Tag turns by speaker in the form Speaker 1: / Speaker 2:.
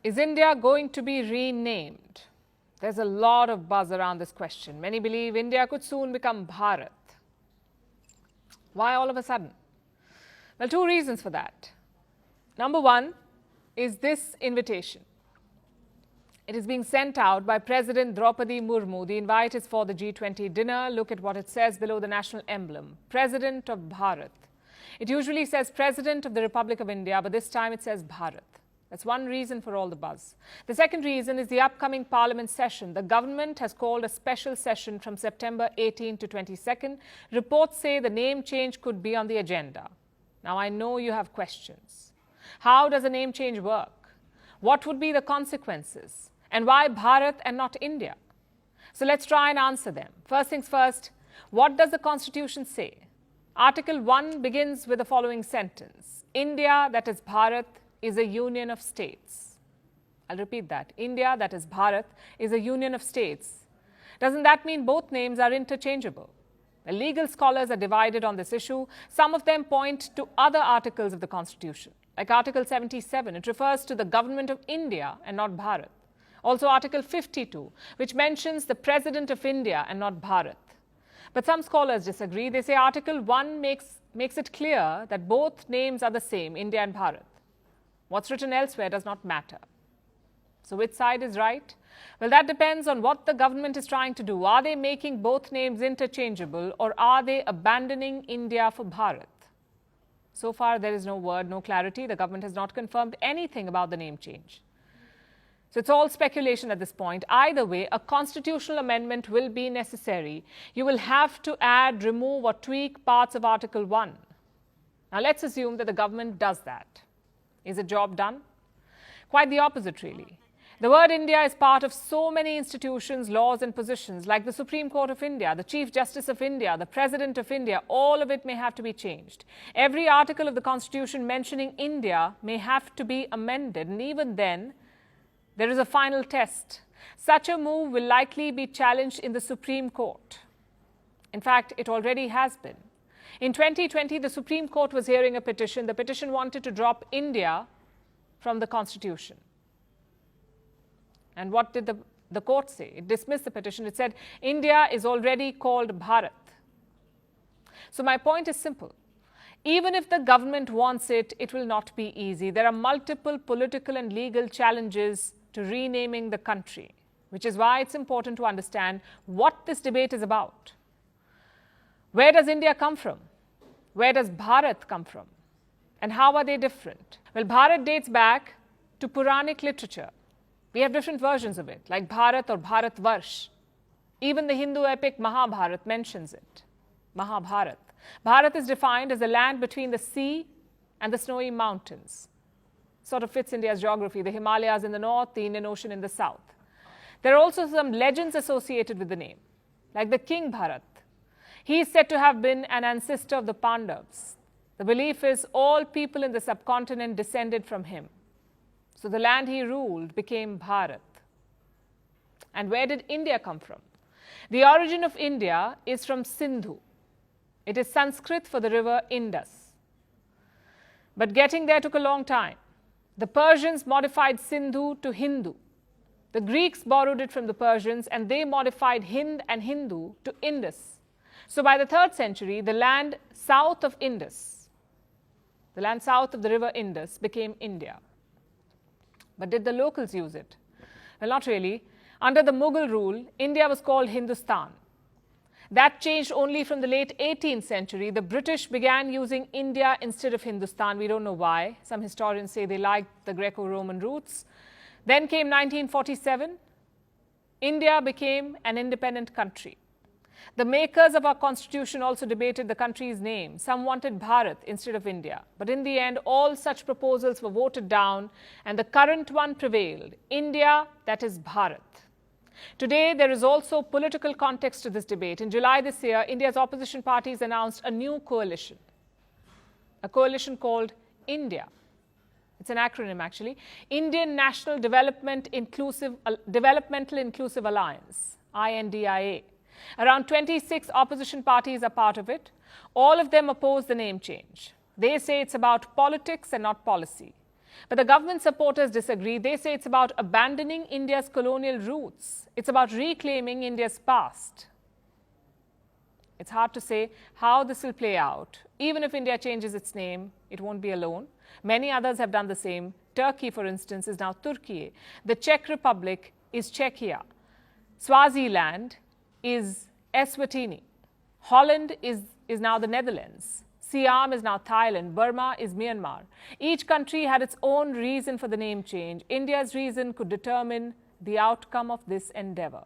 Speaker 1: Is India going to be renamed? There's a lot of buzz around this question. Many believe India could soon become Bharat. Why all of a sudden? Well, two reasons for that. Number one is this invitation. It is being sent out by President Draupadi Murmu. The invite is for the G20 dinner. Look at what it says below the national emblem. President of Bharat. It usually says President of the Republic of India, but this time it says Bharat. That's one reason for all the buzz. The second reason is the upcoming parliament session. The government has called a special session from September 18 to 22nd. Reports say the name change could be on the agenda. Now, I know you have questions. How does a name change work? What would be the consequences? And why Bharat and not India? So let's try and answer them. First things first, what does the Constitution say? Article 1 begins with the following sentence. India, that is Bharat, is a union of states. I'll repeat that. India, that is Bharat, is a union of states. Doesn't that mean both names are interchangeable? The legal scholars are divided on this issue. Some of them point to other articles of the Constitution, like Article 77. It refers to the government of India and not Bharat. Also Article 52, which mentions the President of India and not Bharat. But some scholars disagree. They say Article 1 makes it clear that both names are the same, India and Bharat. What's written elsewhere does not matter. So which side is right? Well, that depends on what the government is trying to do. Are they making both names interchangeable, or are they abandoning India for Bharat? So far, there is no word, no clarity. The government has not confirmed anything about the name change. So it's all speculation at this point. Either way, a constitutional amendment will be necessary. You will have to add, remove or tweak parts of Article 1. Now let's assume that the government does that. Is the job done? Quite the opposite, really. The word India is part of so many institutions, laws and positions, like the Supreme Court of India, the Chief Justice of India, the President of India. All of it may have to be changed. Every article of the Constitution mentioning India may have to be amended, and even then, there is a final test. Such a move will likely be challenged in the Supreme Court. In fact, it already has been. In 2020, the Supreme Court was hearing a petition. The petition wanted to drop India from the Constitution. And what did the court say? It dismissed the petition. It said, India is already called Bharat. So my point is simple. Even if the government wants it, it will not be easy. There are multiple political and legal challenges to renaming the country, which is why it's important to understand what this debate is about. Where does India come from? Where does Bharat come from? And how are they different? Well, Bharat dates back to Puranic literature. We have different versions of it, like Bharat or Bharatvarsh. Even the Hindu epic Mahabharat mentions it. Mahabharat. Bharat is defined as the land between the sea and the snowy mountains. Sort of fits India's geography, the Himalayas in the north, the Indian Ocean in the south. There are also some legends associated with the name, like the King Bharat. He is said to have been an ancestor of the Pandavas. The belief is all people in the subcontinent descended from him. So the land he ruled became Bharat. And where did India come from? The origin of India is from Sindhu. It is Sanskrit for the river Indus. But getting there took a long time. The Persians modified Sindhu to Hindu. The Greeks borrowed it from the Persians, and they modified Hind and Hindu to Indus. So by the 3rd century, the land south of Indus, the land south of the river Indus, became India. But did the locals use it? Well, not really. Under the Mughal rule, India was called Hindustan. That changed only from the late 18th century. The British began using India instead of Hindustan. We don't know why. Some historians say they liked the Greco-Roman roots. Then came 1947. India became an independent country. The makers of our constitution also debated the country's name. Some wanted Bharat instead of India. But in the end, all such proposals were voted down, and the current one prevailed. India, that is Bharat. Today, there is also political context to this debate. In July this year, India's opposition parties announced a new coalition. A coalition called India. It's an acronym, actually. Indian National Developmental Inclusive Alliance, INDIA. Around 26 opposition parties are part of it. All of them oppose the name change. They say it's about politics and not policy. But the government supporters disagree. They say it's about abandoning India's colonial roots. It's about reclaiming India's past. It's hard to say how this will play out. Even if India changes its name, it won't be alone. Many others have done the same. Turkey, for instance, is now Turkey. The Czech Republic is Czechia. Swaziland is Eswatini. Holland is now the Netherlands. Siam is now Thailand. Burma is Myanmar. Each country had its own reason for the name change. India's reason could determine the outcome of this endeavor.